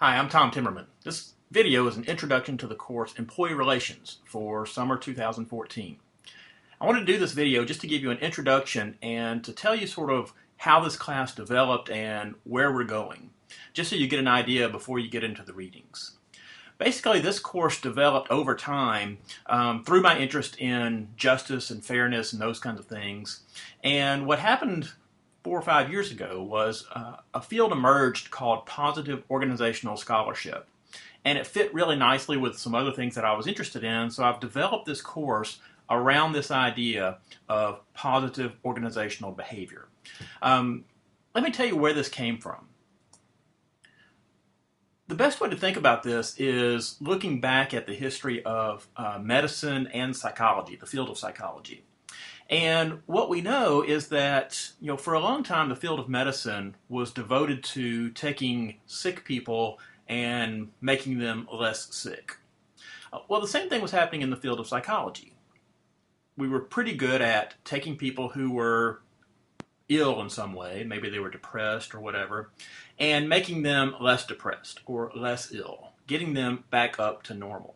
Hi, I'm Tom Timmerman. This video is an introduction to the course Employee Relations for summer 2014. I wanted to do this video just to give you an introduction and to tell you sort of how this class developed and where we're going, just so you get an idea before you get into the readings. Basically, this course developed over time through my interest in justice and fairness and those kinds of things. And what happened 4 or 5 years ago was a field emerged called positive organizational scholarship. And it fit really nicely with some other things that I was interested in, so I've developed this course around this idea of positive organizational behavior. Let me tell you where this came from. The best way to think about this is looking back at the history of medicine and psychology, the field of psychology. And what we know is that, for a long time, the field of medicine was devoted to taking sick people and making them less sick. Well, the same thing was happening in the field of psychology. We were pretty good at taking people who were ill in some way, maybe they were depressed or whatever, and making them less depressed or less ill, getting them back up to normal.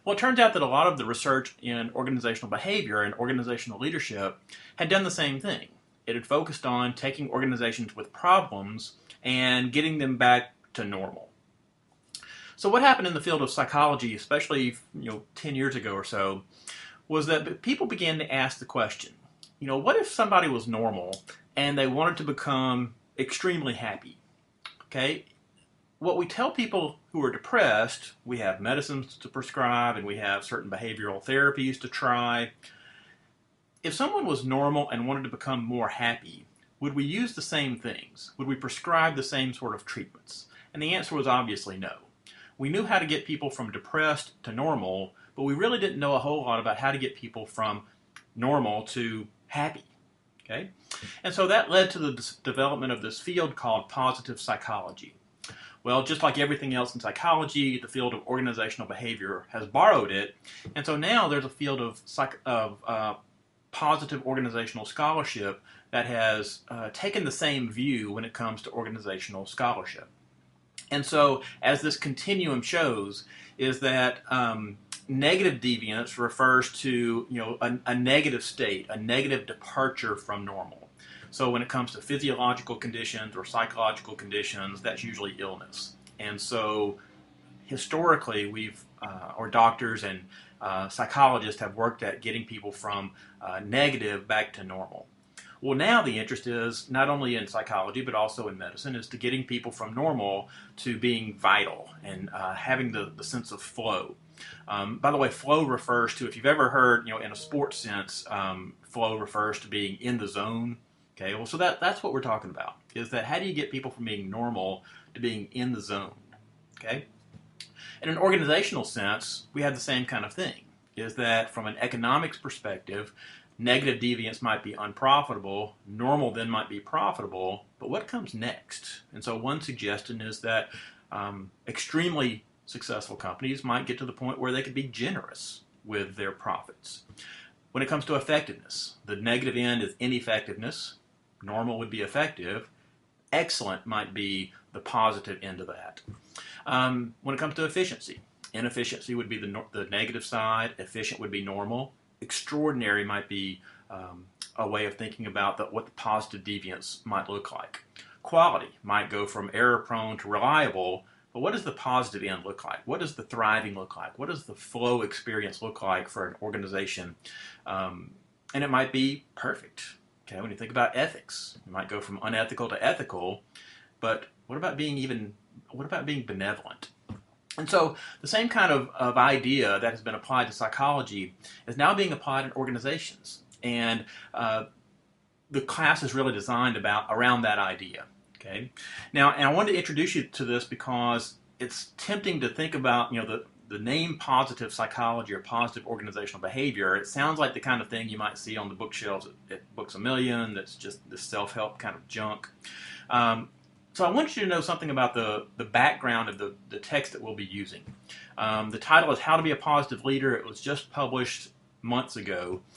Well, it turns out that a lot of the research in organizational behavior and organizational leadership had done the same thing. It had focused on taking organizations with problems and getting them back to normal. So what happened in the field of psychology, especially 10 years ago or so, was that people began to ask the question, what if somebody was normal and they wanted to become extremely happy? Okay? What we tell people who are depressed, we have medicines to prescribe and we have certain behavioral therapies to try. If someone was normal and wanted to become more happy, would we use the same things? Would we prescribe the same sort of treatments? And the answer was obviously no. We knew how to get people from depressed to normal, but we really didn't know a whole lot about how to get people from normal to happy. Okay? And so that led to the development of this field called positive psychology. Well, just like everything else in psychology, the field of organizational behavior has borrowed it, and so now there's a field of positive organizational scholarship that has taken the same view when it comes to organizational scholarship. And so, as this continuum shows, is that negative deviance refers to a negative state, a negative departure from normal. So when it comes to physiological conditions or psychological conditions, that's usually illness. And so historically, or doctors and psychologists have worked at getting people from negative back to normal. Well, now the interest is not only in psychology but also in medicine is to getting people from normal to being vital and having the sense of flow. By the way, flow refers to, if you've ever heard, in a sports sense, flow refers to being in the zone. Okay, well, so that's what we're talking about, is that how do you get people from being normal to being in the zone? Okay? In an organizational sense, we have the same kind of thing, is that from an economics perspective, negative deviance might be unprofitable, normal then might be profitable, but what comes next? And so one suggestion is that extremely successful companies might get to the point where they could be generous with their profits. When it comes to effectiveness, the negative end is ineffectiveness. Normal would be effective. Excellent might be the positive end of that. When it comes to efficiency, inefficiency would be the negative side. Efficient would be normal. Extraordinary might be a way of thinking about what the positive deviance might look like. Quality might go from error-prone to reliable, but what does the positive end look like? What does the thriving look like? What does the flow experience look like for an organization? And it might be perfect. Okay, when you think about ethics, you might go from unethical to ethical, but what about being benevolent? And so the same kind of idea that has been applied to psychology is now being applied in organizations. And the class is really designed around that idea. Okay. Now, and I wanted to introduce you to this because it's tempting to think about, the name positive psychology or positive organizational behavior. It sounds like the kind of thing you might see on the bookshelves at Books A Million. That's just this self-help kind of junk. So I want you to know something about the background of the text that we'll be using. The title is How to Be a Positive Leader. It was just published months ago.